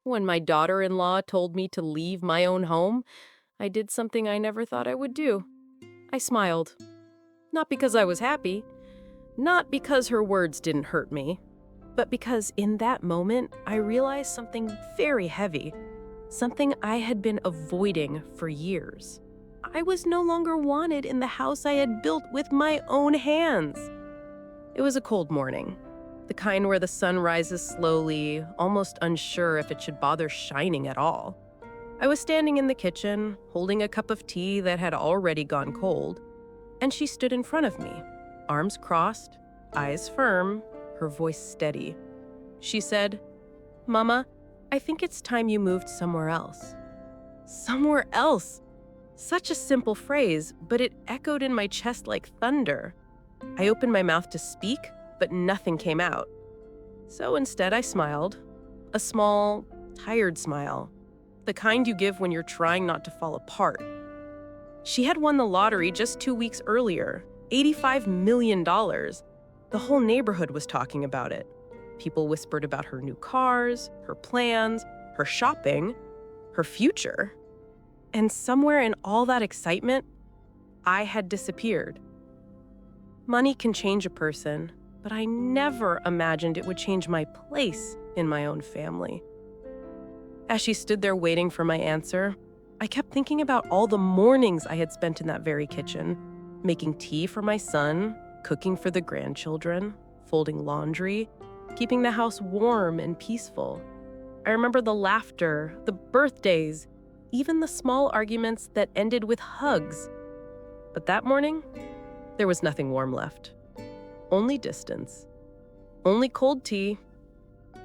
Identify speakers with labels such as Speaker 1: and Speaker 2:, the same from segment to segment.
Speaker 1: When my daughter-in-law told me to leave my own home, I did something I never thought I would do. I smiled. Not because I was happy, not because her words didn't hurt me, but because in that moment I realized something very heavy, something I had been avoiding for years. I was no longer wanted in the house I had built with my own hands. It was a cold morning, the kind where the sun rises slowly, almost unsure if it should bother shining at all. I was standing in the kitchen, holding a cup of tea that had already gone cold, and she stood in front of me, arms crossed, eyes firm, her voice steady. She said, "Mama, I think it's time you moved somewhere else." Somewhere else! Such a simple phrase, but it echoed in my chest like thunder. I opened my mouth to speak, but nothing came out. So instead I smiled. A small, tired smile. The kind you give when you're trying not to fall apart. She had won the lottery just 2 weeks earlier, $85 million. The whole neighborhood was talking about it. People whispered about her new cars, her plans, her shopping, her future. And somewhere in all that excitement, I had disappeared. Money can change a person, but I never imagined it would change my place in my own family. As she stood there waiting for my answer, I kept thinking about all the mornings I had spent in that very kitchen, making tea for my son, cooking for the grandchildren, folding laundry, keeping the house warm and peaceful. I remember the laughter, the birthdays, even the small arguments that ended with hugs. But that morning, there was nothing warm left. Only distance. Only cold tea.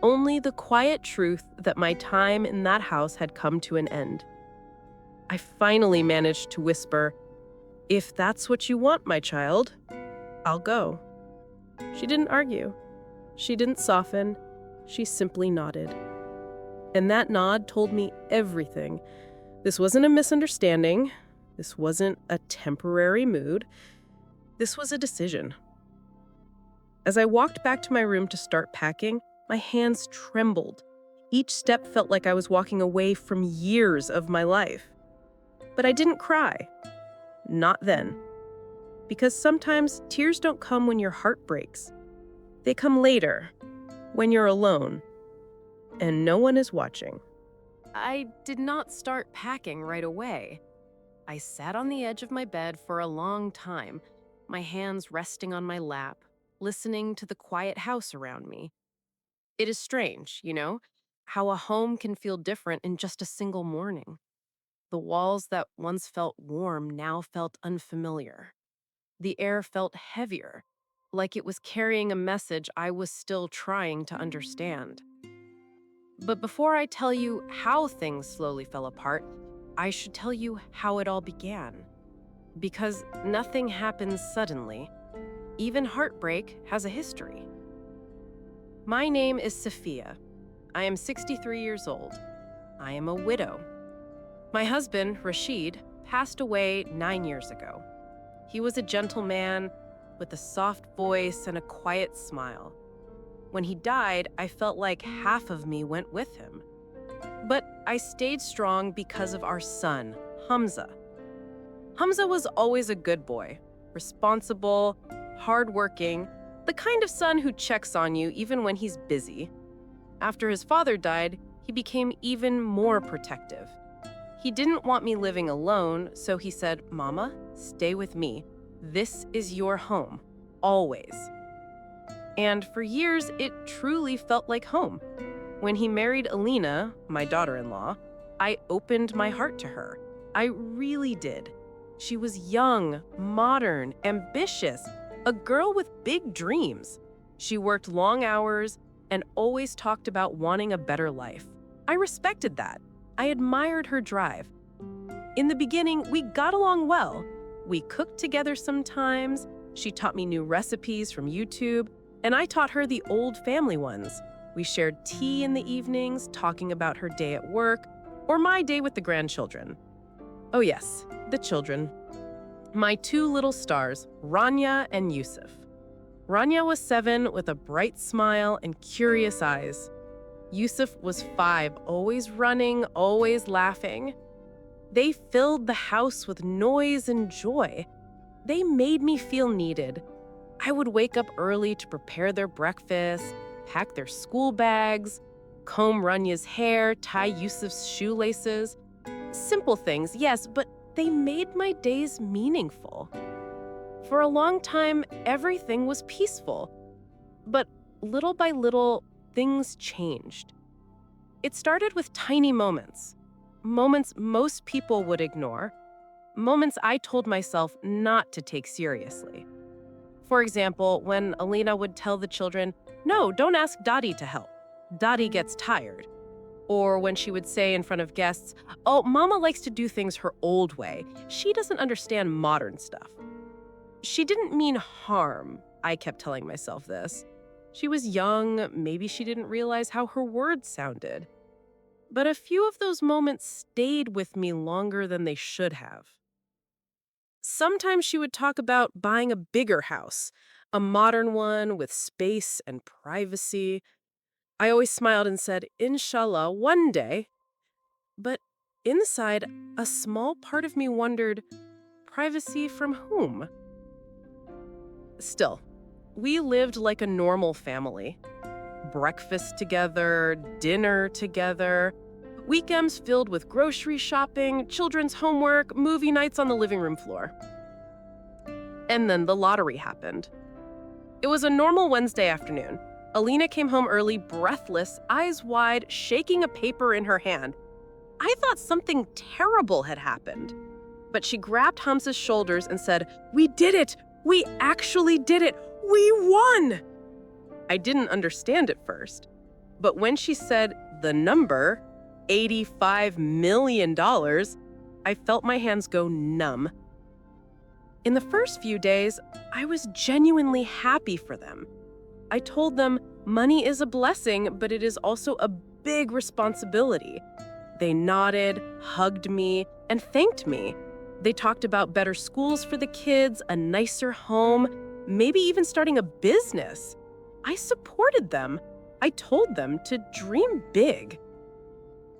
Speaker 1: Only the quiet truth that my time in that house had come to an end. I finally managed to whisper, "If that's what you want, my child, I'll go." She didn't argue. She didn't soften. She simply nodded. And that nod told me everything. This wasn't a misunderstanding. This wasn't a temporary mood. This was a decision. As I walked back to my room to start packing, my hands trembled. Each step felt like I was walking away from years of my life. But I didn't cry. Not then. Because sometimes tears don't come when your heart breaks. They come later, when you're alone, and no one is watching. I did not start packing right away. I sat on the edge of my bed for a long time, my hands resting on my lap, listening to the quiet house around me. It is strange, how a home can feel different in just a single morning. The walls that once felt warm now felt unfamiliar. The air felt heavier, like it was carrying a message I was still trying to understand. But before I tell you how things slowly fell apart, I should tell you how it all began. Because nothing happens suddenly. Even heartbreak has a history. My name is Sophia. I am 63 years old. I am a widow. My husband, Rashid, passed away 9 years ago. He was a gentle man with a soft voice and a quiet smile. When he died, I felt like half of me went with him. But I stayed strong because of our son, Hamza. Hamza was always a good boy, responsible, hardworking, the kind of son who checks on you even when he's busy. After his father died, he became even more protective. He didn't want me living alone, so he said, "Mama, stay with me. This is your home, always." And for years, it truly felt like home. When he married Alina, my daughter-in-law, I opened my heart to her. I really did. She was young, modern, ambitious, a girl with big dreams. She worked long hours and always talked about wanting a better life. I respected that. I admired her drive. In the beginning, we got along well. We cooked together sometimes. She taught me new recipes from YouTube, and I taught her the old family ones. We shared tea in the evenings, talking about her day at work, or my day with the grandchildren. Oh yes, the children. My two little stars, Rania and Yusuf. Rania was 7 with a bright smile and curious eyes. Yusuf was 5, always running, always laughing. They filled the house with noise and joy. They made me feel needed. I would wake up early to prepare their breakfast, pack their school bags, comb Ranya's hair, tie Yusuf's shoelaces. Simple things, yes, but they made my days meaningful. For a long time, everything was peaceful. But little by little, things changed. It started with tiny moments most people would ignore, moments I told myself not to take seriously. For example, when Alina would tell the children, "No, don't ask Dottie to help. Dottie gets tired." Or when she would say in front of guests, "Oh, Mama likes to do things her old way. She doesn't understand modern stuff." She didn't mean harm, I kept telling myself this. She was young, maybe she didn't realize how her words sounded. But a few of those moments stayed with me longer than they should have. Sometimes she would talk about buying a bigger house, a modern one with space and privacy. I always smiled and said, "Inshallah, one day." But inside, a small part of me wondered, privacy from whom? Still, we lived like a normal family. Breakfast together, dinner together, weekends filled with grocery shopping, children's homework, movie nights on the living room floor. And then the lottery happened. It was a normal Wednesday afternoon. Alina came home early, breathless, eyes wide, shaking a paper in her hand. I thought something terrible had happened. But she grabbed Hamza's shoulders and said, "We did it! We actually did it! We won!" I didn't understand at first. But when she said the number, $85 million, I felt my hands go numb. In the first few days, I was genuinely happy for them. I told them money is a blessing, but it is also a big responsibility. They nodded, hugged me, and thanked me. They talked about better schools for the kids, a nicer home, maybe even starting a business. I supported them. I told them to dream big.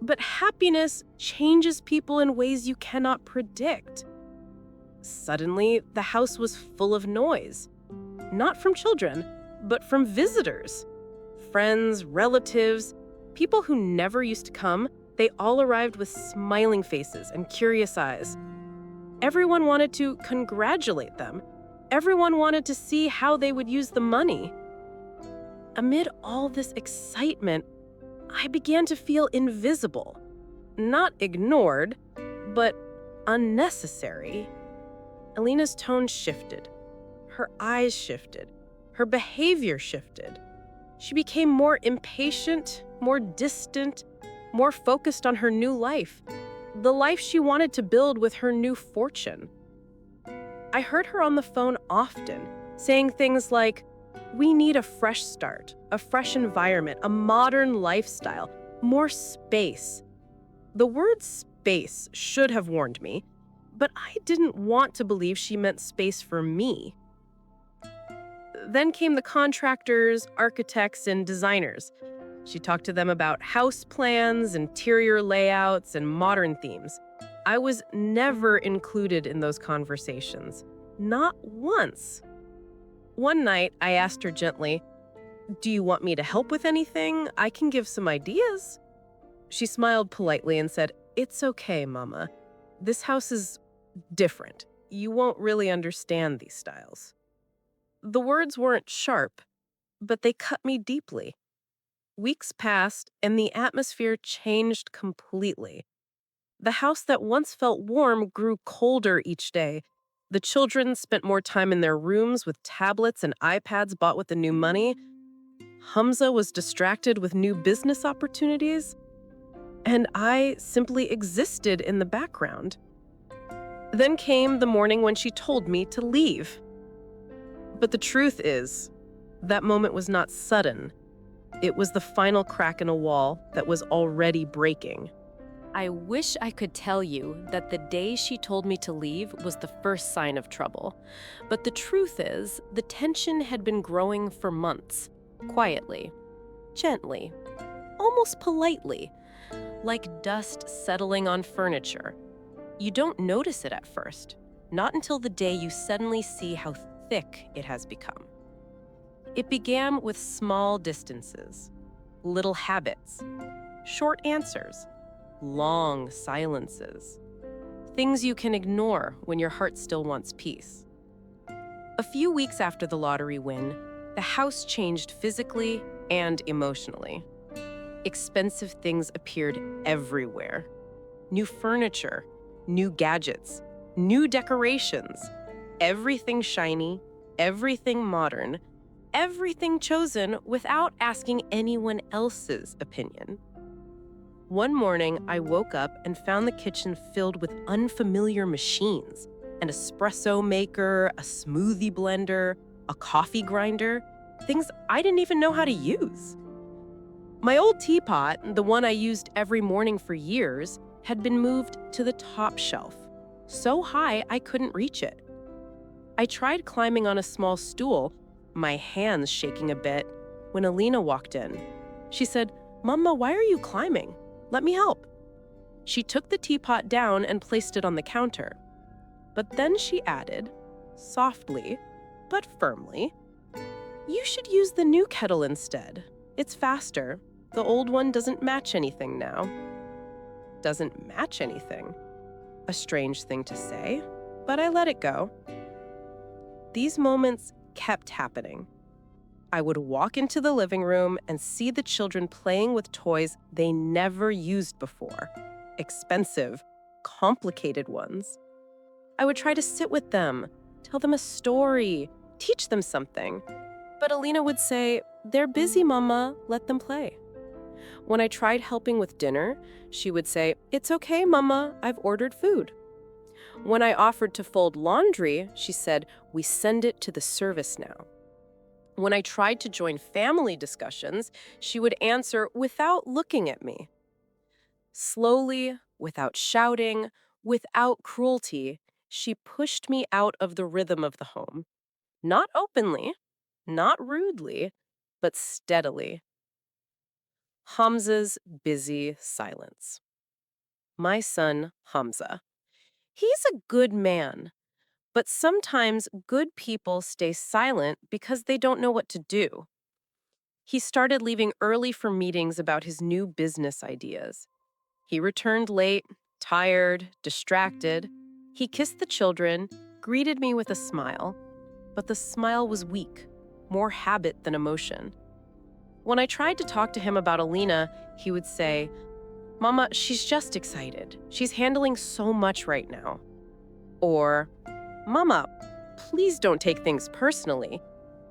Speaker 1: But happiness changes people in ways you cannot predict. Suddenly, the house was full of noise. Not from children, but from visitors. Friends, relatives, people who never used to come, they all arrived with smiling faces and curious eyes. Everyone wanted to congratulate them. Everyone wanted to see how they would use the money. Amid all this excitement, I began to feel invisible. Not ignored, but unnecessary. Alina's tone shifted. Her eyes shifted. Her behavior shifted. She became more impatient, more distant, more focused on her new life, the life she wanted to build with her new fortune. I heard her on the phone often, saying things like, "We need a fresh start, a fresh environment, a modern lifestyle, more space." The word space should have warned me, but I didn't want to believe she meant space for me. Then came the contractors, architects, and designers. She talked to them about house plans, interior layouts, and modern themes. I was never included in those conversations. Not once. One night, I asked her gently, "Do you want me to help with anything? I can give some ideas." She smiled politely and said, "It's okay, Mama. This house is different. You won't really understand these styles." The words weren't sharp, but they cut me deeply. Weeks passed, and the atmosphere changed completely. The house that once felt warm grew colder each day. The children spent more time in their rooms with tablets and iPads bought with the new money. Hamza was distracted with new business opportunities. And I simply existed in the background. Then came the morning when she told me to leave. But the truth is, that moment was not sudden. It was the final crack in a wall that was already breaking. I wish I could tell you that the day she told me to leave was the first sign of trouble. But the truth is, the tension had been growing for months, quietly, gently. almost politely, like dust settling on furniture. You don't notice it at first, not until the day you suddenly see how thick it has become. It began with small distances, little habits, short answers, long silences, things you can ignore when your heart still wants peace. A few weeks after the lottery win, the house changed physically and emotionally. Expensive things appeared everywhere. New furniture, new gadgets, new decorations. Everything shiny, everything modern, everything chosen without asking anyone else's opinion. One morning, I woke up and found the kitchen filled with unfamiliar machines: an espresso maker, a smoothie blender, a coffee grinder, things I didn't even know how to use. My old teapot, the one I used every morning for years, had been moved to the top shelf, so high I couldn't reach it. I tried climbing on a small stool, my hands shaking a bit, when Alina walked in. She said, "Mama, why are you climbing? Let me help." She took the teapot down and placed it on the counter. But then she added, softly but firmly, "You should use the new kettle instead. It's faster. The old one doesn't match anything now." Doesn't match anything? A strange thing to say, but I let it go. These moments kept happening. I would walk into the living room and see the children playing with toys they never used before. Expensive, complicated ones. I would try to sit with them, tell them a story, teach them something. But Alina would say, "They're busy, Mama, let them play." When I tried helping with dinner, she would say, "It's okay, Mama, I've ordered food." When I offered to fold laundry, she said, "We send it to the service now." When I tried to join family discussions, she would answer without looking at me. Slowly, without shouting, without cruelty, she pushed me out of the rhythm of the home. Not openly, not rudely, but steadily. Hamza's busy silence. My son, Hamza. He's a good man, but sometimes good people stay silent because they don't know what to do. He started leaving early for meetings about his new business ideas. He returned late, tired, distracted. He kissed the children, greeted me with a smile, but the smile was weak, more habit than emotion. When I tried to talk to him about Alina, he would say, "Mama, she's just excited. She's handling so much right now." Or, "Mama, please don't take things personally.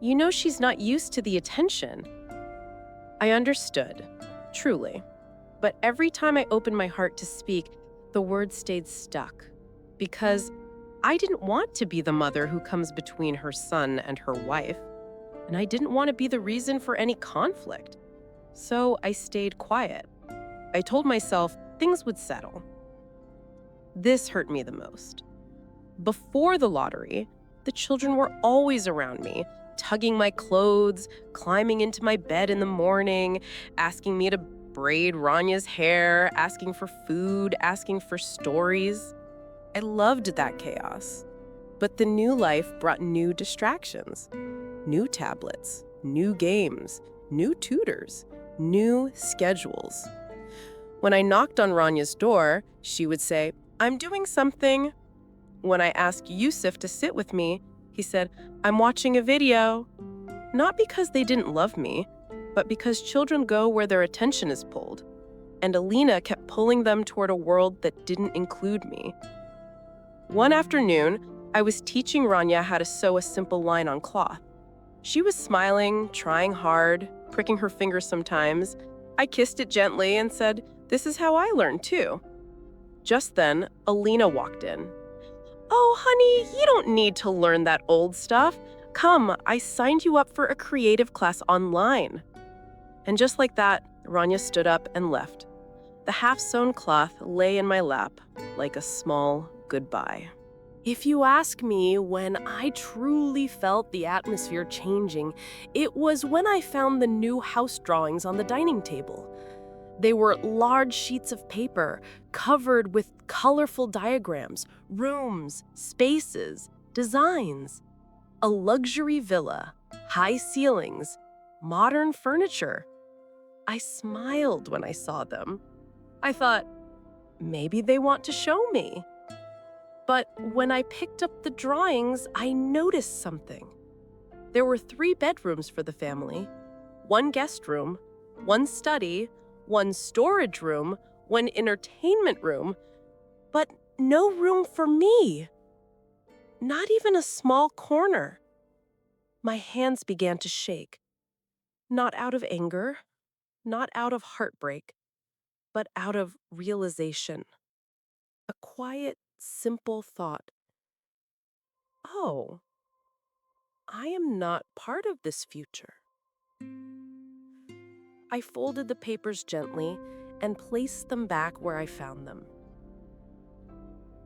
Speaker 1: You know she's not used to the attention." I understood, truly. But every time I opened my heart to speak, the words stayed stuck. Because I didn't want to be the mother who comes between her son and her wife. And I didn't want to be the reason for any conflict. So I stayed quiet. I told myself things would settle. This hurt me the most. Before the lottery, the children were always around me, tugging my clothes, climbing into my bed in the morning, asking me to braid Ranya's hair, asking for food, asking for stories. I loved that chaos. But the new life brought new distractions. New tablets, new games, new tutors, new schedules. When I knocked on Ranya's door, she would say, "I'm doing something." When I asked Yusuf to sit with me, he said, "I'm watching a video." Not because they didn't love me, but because children go where their attention is pulled. And Alina kept pulling them toward a world that didn't include me. One afternoon, I was teaching Rania how to sew a simple line on cloth. She was smiling, trying hard, pricking her fingers sometimes. I kissed it gently and said, "This is how I learned too." Just then, Alina walked in. "Oh, honey, you don't need to learn that old stuff. Come, I signed you up for a creative class online." And just like that, Rania stood up and left. The half-sewn cloth lay in my lap like a small goodbye. If you ask me when I truly felt the atmosphere changing, it was when I found the new house drawings on the dining table. They were large sheets of paper covered with colorful diagrams, rooms, spaces, designs. A luxury villa, high ceilings, modern furniture. I smiled when I saw them. I thought, maybe they want to show me. But when I picked up the drawings, I noticed something. There were 3 bedrooms for the family, 1 guest room, 1 study, 1 storage room, 1 entertainment room, but no room for me. Not even a small corner. My hands began to shake, not out of anger, not out of heartbreak, but out of realization. A quiet, simple thought. Oh, I am not part of this future. I folded the papers gently and placed them back where I found them.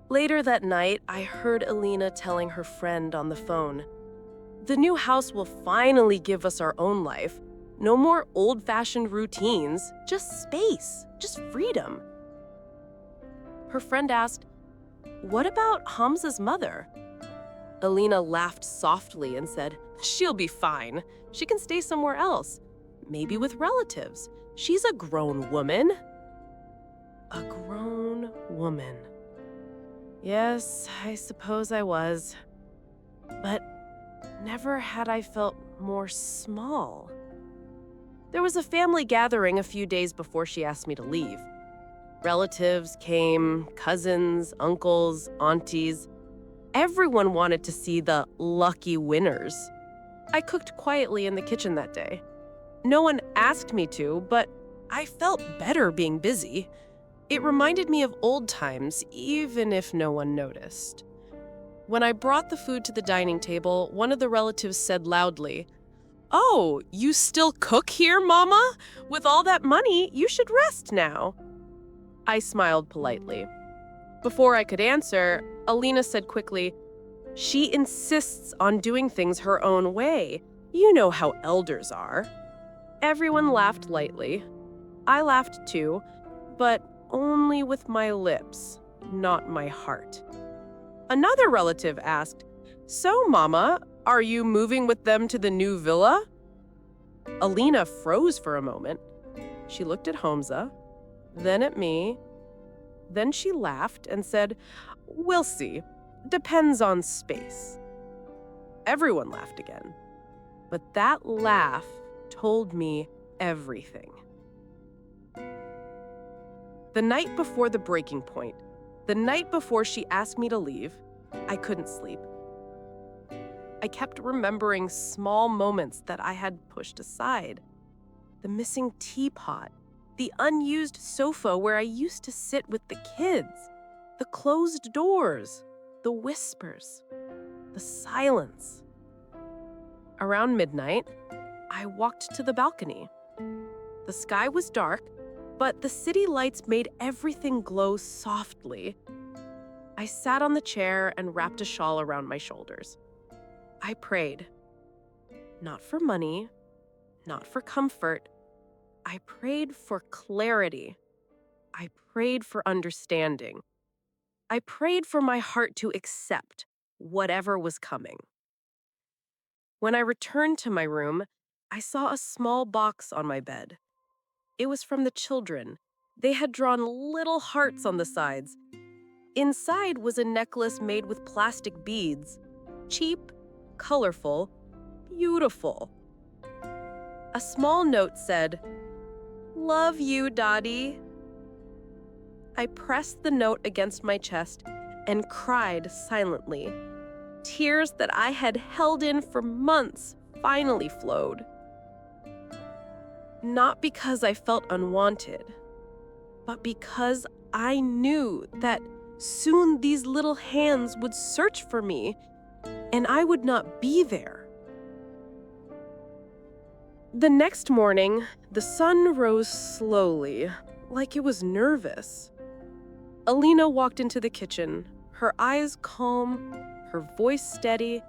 Speaker 1: Later that night, I heard Alina telling her friend on the phone, "The new house will finally give us our own life. No more old-fashioned routines, just space, just freedom." Her friend asked, "What about Hamza's mother?" Alina laughed softly and said, "She'll be fine. She can stay somewhere else, maybe with relatives. She's a grown woman." A grown woman. Yes, I suppose I was. But never had I felt more small. There was a family gathering a few days before she asked me to leave. Relatives came, cousins, uncles, aunties. Everyone wanted to see the lucky winners. I cooked quietly in the kitchen that day. No one asked me to, but I felt better being busy. It reminded me of old times, even if no one noticed. When I brought the food to the dining table, one of the relatives said loudly, "Oh, you still cook here, Mama? With all that money, you should rest now." I smiled politely. Before I could answer, Alina said quickly, "She insists on doing things her own way. You know how elders are." Everyone laughed lightly. I laughed too, but only with my lips, not my heart. Another relative asked, "So, Mama, are you moving with them to the new villa?" Alina froze for a moment. She looked at Hamza, then at me. Then she laughed and said, "We'll see. Depends on space." Everyone laughed again. But that laugh told me everything. The night before the breaking point, the night before she asked me to leave, I couldn't sleep. I kept remembering small moments that I had pushed aside. The missing teapot, the unused sofa where I used to sit with the kids, the closed doors, the whispers, the silence. Around midnight, I walked to the balcony. The sky was dark, but the city lights made everything glow softly. I sat on the chair and wrapped a shawl around my shoulders. I prayed. Not for money, not for comfort. I prayed for clarity. I prayed for understanding. I prayed for my heart to accept whatever was coming. When I returned to my room, I saw a small box on my bed. It was from the children. They had drawn little hearts on the sides. Inside was a necklace made with plastic beads. Cheap, colorful, beautiful. A small note said, "Love you, Dottie." I pressed the note against my chest and cried silently. Tears that I had held in for months finally flowed. Not because I felt unwanted, but because I knew that soon these little hands would search for me and I would not be there. The next morning, the sun rose slowly, like it was nervous. Alina walked into the kitchen, her eyes calm, her voice steady,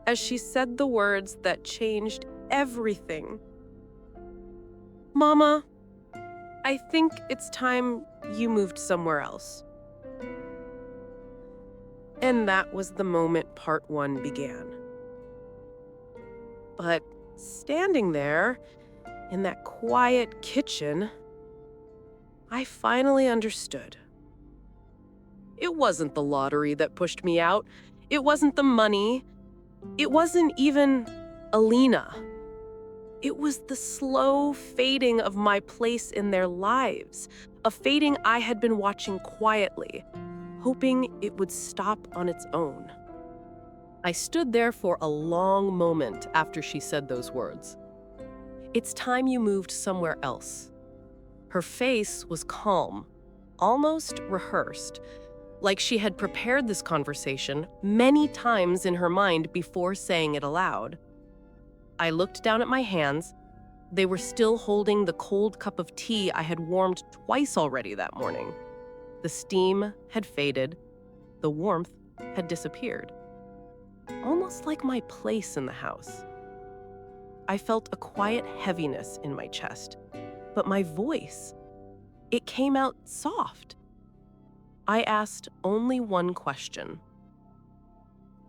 Speaker 1: as she said the words that changed everything. "Mama, I think it's time you moved somewhere else. And that was the moment part one began. But standing there in that quiet kitchen, I finally understood. It wasn't the lottery that pushed me out. It wasn't the money. It wasn't even Alina. It was the slow fading of my place in their lives, a fading I had been watching quietly, hoping it would stop on its own. I stood there for a long moment after she said those words. It's time you moved somewhere else. Her face was calm, almost rehearsed, like she had prepared this conversation many times in her mind before saying it aloud. I looked down at my hands. They were still holding the cold cup of tea I had warmed twice already that morning. The steam had faded. The warmth had disappeared. Almost like my place in the house. I felt a quiet heaviness in my chest, but my voice, it came out soft. I asked only one question.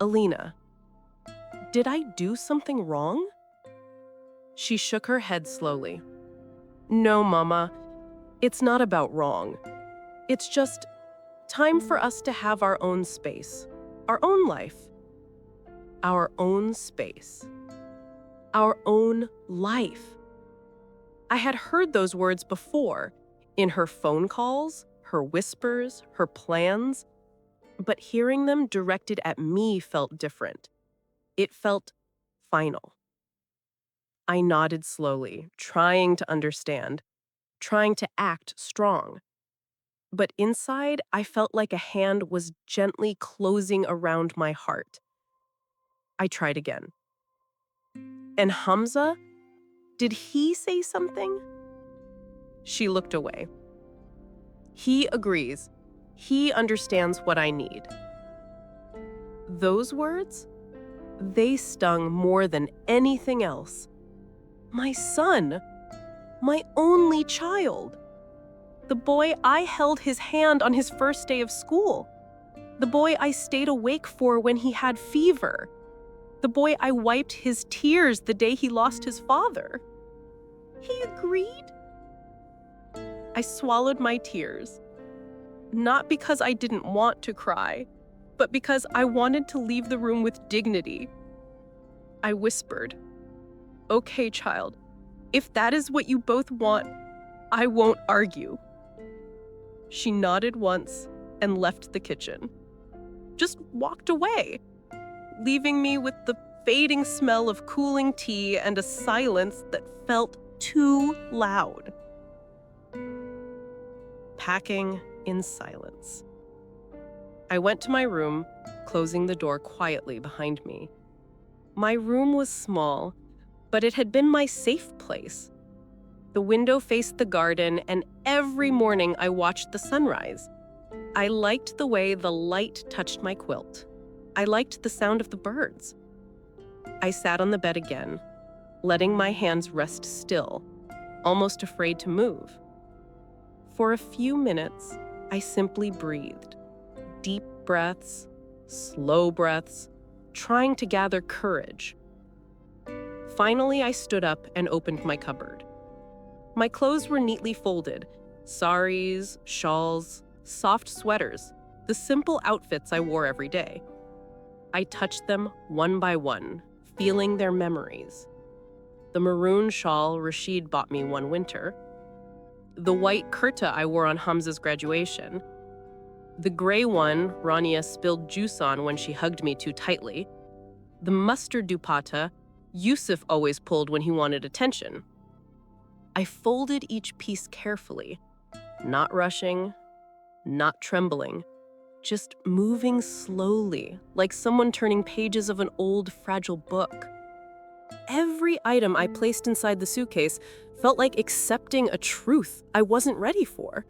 Speaker 1: Alina, did I do something wrong? She shook her head slowly. No, Mama, it's not about wrong. It's just time for us to have our own space, our own life, our own space, our own life. I had heard those words before, in her phone calls, her whispers, her plans, but hearing them directed at me felt different. It felt final. I nodded slowly, trying to understand, trying to act strong. But inside, I felt like a hand was gently closing around my heart. I tried again. And Hamza? Did he say something? She looked away. He agrees. He understands what I need. Those words? They stung more than anything else. My son, my only child. The boy I held his hand on his first day of school. The boy I stayed awake for when he had fever. The boy I wiped his tears the day he lost his father. He agreed? I swallowed my tears. Not because I didn't want to cry, but because I wanted to leave the room with dignity. I whispered, "Okay, child, if that is what you both want, I won't argue." She nodded once and left the kitchen. Just walked away, leaving me with the fading smell of cooling tea and a silence that felt too loud. Packing in silence. I went to my room, closing the door quietly behind me. My room was small, but it had been my safe place. The window faced the garden, and every morning I watched the sunrise. I liked the way the light touched my quilt. I liked the sound of the birds. I sat on the bed again, letting my hands rest still, almost afraid to move. For a few minutes, I simply breathed. Deep breaths, slow breaths, trying to gather courage. Finally, I stood up and opened my cupboard. My clothes were neatly folded, saris, shawls, soft sweaters, the simple outfits I wore every day. I touched them one by one, feeling their memories. The maroon shawl Rashid bought me one winter, the white kurta I wore on Hamza's graduation, the gray one Rania spilled juice on when she hugged me too tightly, the mustard dupatta Yusuf always pulled when he wanted attention. I folded each piece carefully, not rushing, not trembling, just moving slowly, like someone turning pages of an old, fragile book. Every item I placed inside the suitcase felt like accepting a truth I wasn't ready for.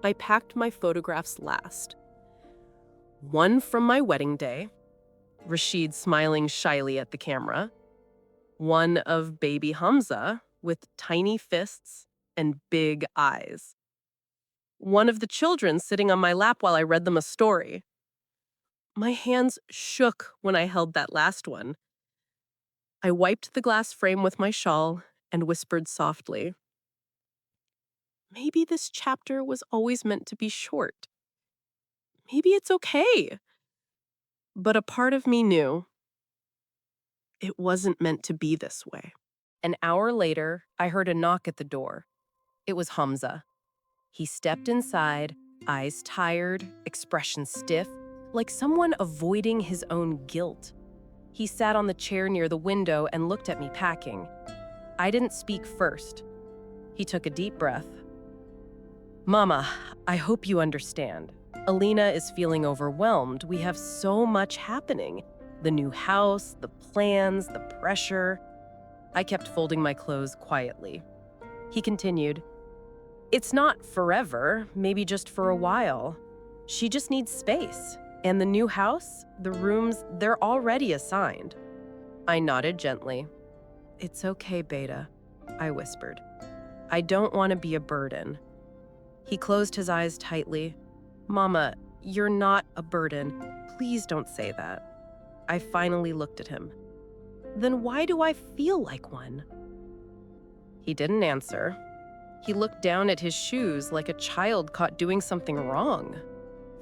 Speaker 1: I packed my photographs last. One from my wedding day, Rashid smiling shyly at the camera. One of baby Hamza, with tiny fists and big eyes. One of the children sitting on my lap while I read them a story. My hands shook when I held that last one. I wiped the glass frame with my shawl and whispered softly, "Maybe this chapter was always meant to be short. Maybe it's okay." But a part of me knew it wasn't meant to be this way. An hour later, I heard a knock at the door. It was Hamza. He stepped inside, eyes tired, expression stiff, like someone avoiding his own guilt. He sat on the chair near the window and looked at me packing. I didn't speak first. He took a deep breath. "Mama, I hope you understand. Alina is feeling overwhelmed. We have so much happening. The new house, the plans, the pressure." I kept folding my clothes quietly. He continued, "It's not forever, maybe just for a while. She just needs space. And the new house, the rooms, they're already assigned." I nodded gently. "It's okay, Beta," I whispered. "I don't want to be a burden." He closed his eyes tightly. "Mama, you're not a burden. Please don't say that." I finally looked at him. "Then why do I feel like one?" He didn't answer. He looked down at his shoes like a child caught doing something wrong.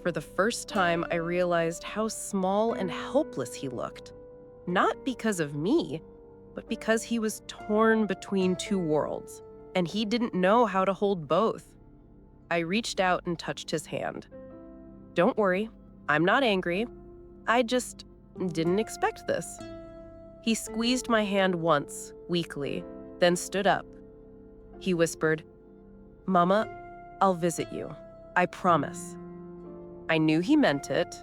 Speaker 1: For the first time, I realized how small and helpless he looked. Not because of me, but because he was torn between two worlds, and he didn't know how to hold both. I reached out and touched his hand. "Don't worry, I'm not angry. I just didn't expect this." He squeezed my hand once, weakly, then stood up. He whispered, "Mama, I'll visit you. I promise." I knew he meant it,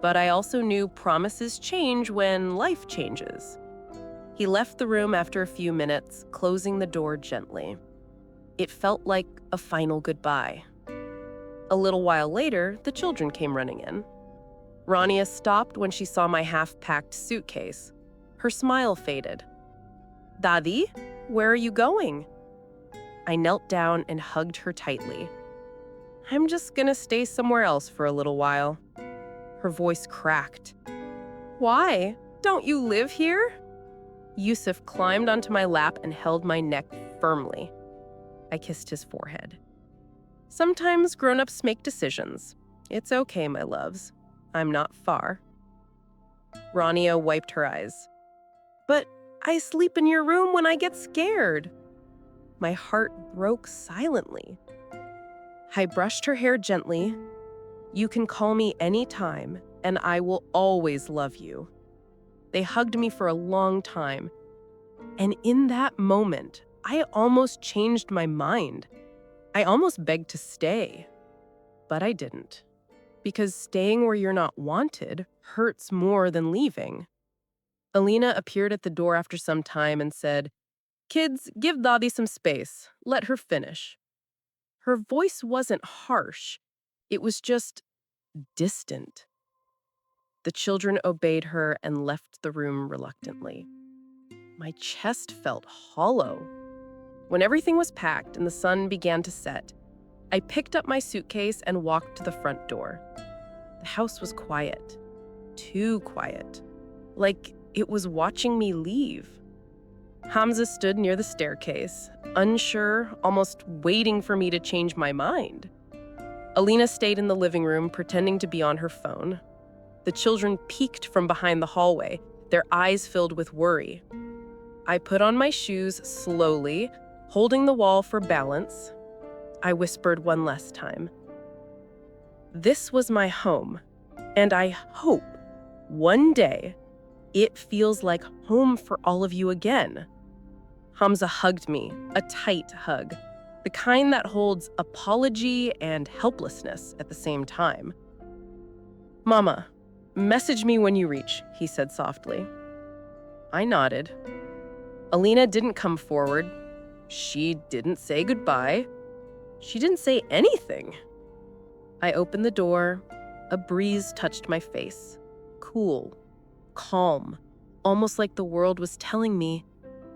Speaker 1: but I also knew promises change when life changes. He left the room after a few minutes, closing the door gently. It felt like a final goodbye. A little while later, the children came running in. Rania stopped when she saw my half-packed suitcase. Her smile faded. "Dadi, where are you going?" I knelt down and hugged her tightly. "I'm just gonna stay somewhere else for a little while." Her voice cracked. "Why? Don't you live here?" Yusuf climbed onto my lap and held my neck firmly. I kissed his forehead. "Sometimes grown-ups make decisions. It's okay, my loves. I'm not far." Rania wiped her eyes. "But I sleep in your room when I get scared." My heart broke silently. I brushed her hair gently. "You can call me anytime, and I will always love you." They hugged me for a long time. And in that moment, I almost changed my mind. I almost begged to stay. But I didn't. Because staying where you're not wanted hurts more than leaving. Alina appeared at the door after some time and said, "Kids, give Dadi some space. Let her finish." Her voice wasn't harsh. It was just distant. The children obeyed her and left the room reluctantly. My chest felt hollow. When everything was packed and the sun began to set, I picked up my suitcase and walked to the front door. The house was quiet. Too quiet. Like it was watching me leave. Hamza stood near the staircase, unsure, almost waiting for me to change my mind. Alina stayed in the living room, pretending to be on her phone. The children peeked from behind the hallway, their eyes filled with worry. I put on my shoes slowly, holding the wall for balance. I whispered one last time. "This was my home, and I hope one day it feels like home for all of you again." Hamza hugged me, a tight hug, the kind that holds apology and helplessness at the same time. "Mama, message me when you reach," he said softly. I nodded. Alina didn't come forward. She didn't say goodbye. She didn't say anything. I opened the door. A breeze touched my face. Cool, calm, almost like the world was telling me,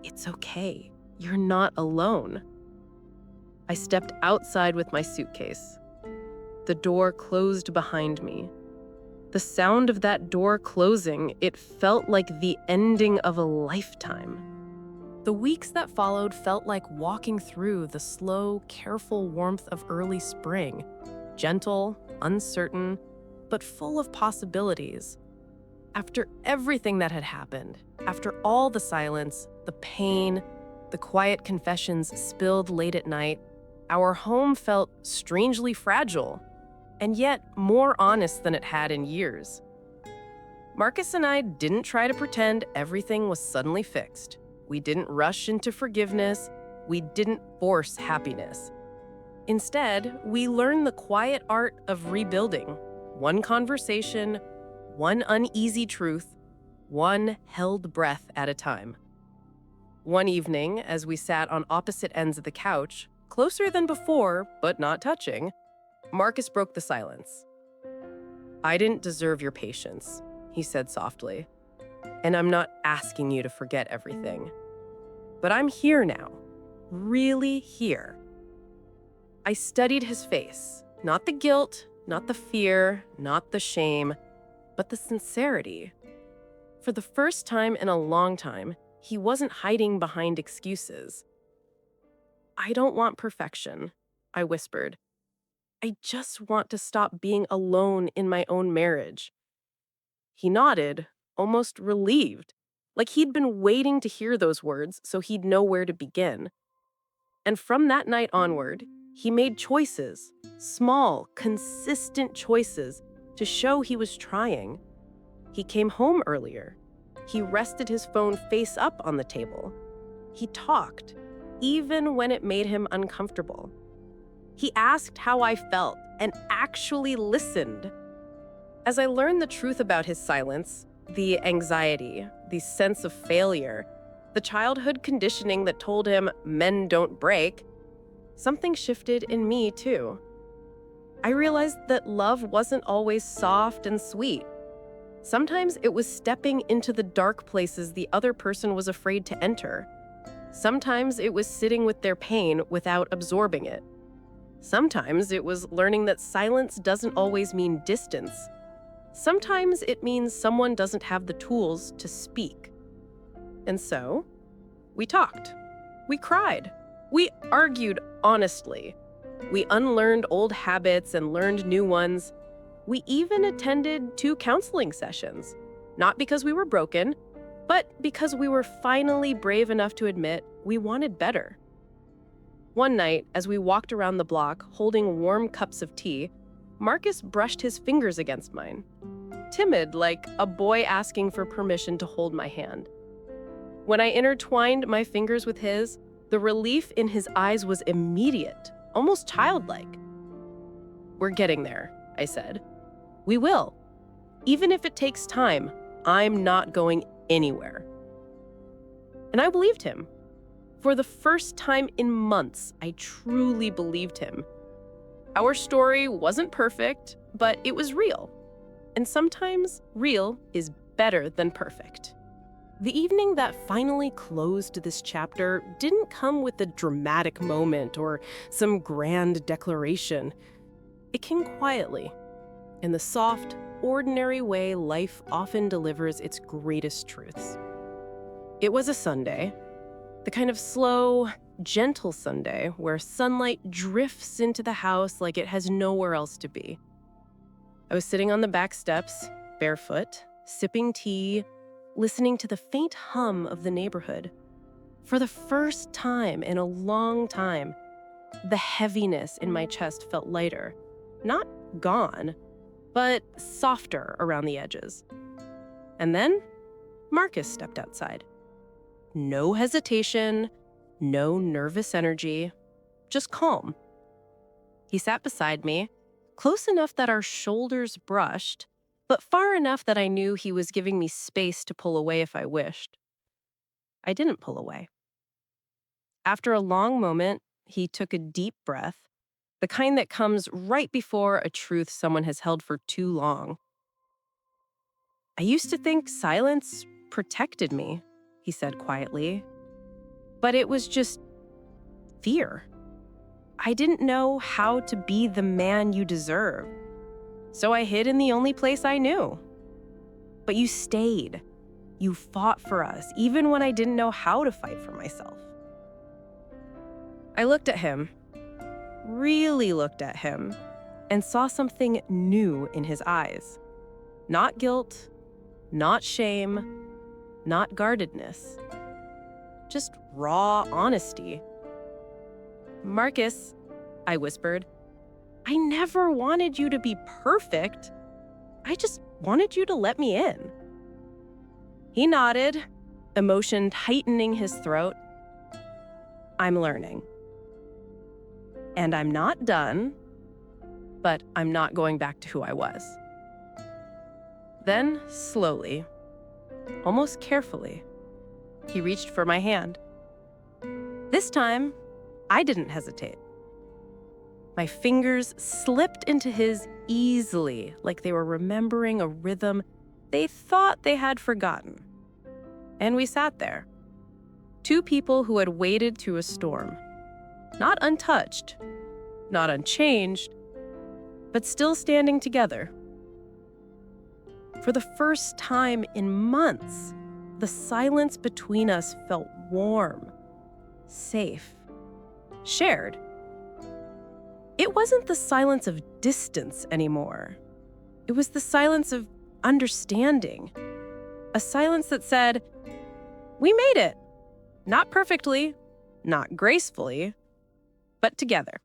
Speaker 1: it's okay. You're not alone. I stepped outside with my suitcase. The door closed behind me. The sound of that door closing, it felt like the ending of a lifetime. The weeks that followed felt like walking through the slow, careful warmth of early spring. Gentle, uncertain, but full of possibilities. After everything that had happened, after all the silence, the pain, the quiet confessions spilled late at night, our home felt strangely fragile, and yet more honest than it had in years. Marcus and I didn't try to pretend everything was suddenly fixed. We didn't rush into forgiveness. We didn't force happiness. Instead, we learned the quiet art of rebuilding, one conversation, one uneasy truth, one held breath at a time. One evening, as we sat on opposite ends of the couch, closer than before, but not touching, Marcus broke the silence. "I didn't deserve your patience," he said softly. "And I'm not asking you to forget everything. But I'm here now, really here." I studied his face, not the guilt, not the fear, not the shame, but the sincerity. For the first time in a long time, he wasn't hiding behind excuses. "I don't want perfection," I whispered. "I just want to stop being alone in my own marriage." He nodded, almost relieved, like he'd been waiting to hear those words so he'd know where to begin. And from that night onward, he made choices, small, consistent choices, to show he was trying. He came home earlier. He rested his phone face up on the table. He talked, even when it made him uncomfortable. He asked how I felt and actually listened. As I learned the truth about his silence, the anxiety, the sense of failure, the childhood conditioning that told him men don't break, something shifted in me too. I realized that love wasn't always soft and sweet. Sometimes it was stepping into the dark places the other person was afraid to enter. Sometimes it was sitting with their pain without absorbing it. Sometimes it was learning that silence doesn't always mean distance. Sometimes it means someone doesn't have the tools to speak. And so, we talked. We cried. We argued honestly. We unlearned old habits and learned new ones. We even attended 2 counseling sessions, not because we were broken, but because we were finally brave enough to admit we wanted better. One night, as we walked around the block holding warm cups of tea, Marcus brushed his fingers against mine, timid like a boy asking for permission to hold my hand. When I intertwined my fingers with his, the relief in his eyes was immediate, almost childlike. "We're getting there," I said. "We will. Even if it takes time, I'm not going anywhere." And I believed him. For the first time in months, I truly believed him. Our story wasn't perfect, but it was real. And sometimes real is better than perfect. The evening that finally closed this chapter didn't come with a dramatic moment or some grand declaration. It came quietly, in the soft, ordinary way life often delivers its greatest truths. It was a Sunday, the kind of slow, gentle Sunday where sunlight drifts into the house like it has nowhere else to be. I was sitting on the back steps, barefoot, sipping tea, listening to the faint hum of the neighborhood. For the first time in a long time, the heaviness in my chest felt lighter, not gone, but softer around the edges. And then Marcus stepped outside. No hesitation, no nervous energy, just calm. He sat beside me, close enough that our shoulders brushed, but far enough that I knew he was giving me space to pull away if I wished. I didn't pull away. After a long moment, he took a deep breath, the kind that comes right before a truth someone has held for too long. "I used to think silence protected me," he said quietly. But it was just fear. I didn't know how to be the man you deserve. So I hid in the only place I knew. But you stayed. You fought for us, even when I didn't know how to fight for myself. I looked at him, really looked at him, and saw something new in his eyes. Not guilt, not shame, not guardedness. Just raw honesty. "Marcus," I whispered, "I never wanted you to be perfect. I just wanted you to let me in." He nodded, emotion tightening his throat. "I'm learning. And I'm not done, but I'm not going back to who I was." Then, slowly, almost carefully, he reached for my hand. This time, I didn't hesitate. My fingers slipped into his easily, like they were remembering a rhythm they thought they had forgotten. And we sat there, two people who had waded through a storm, not untouched, not unchanged, but still standing together. For the first time in months, the silence between us felt warm, safe, shared. It wasn't the silence of distance anymore. It was the silence of understanding. A silence that said, "We made it. Not perfectly, not gracefully, but together."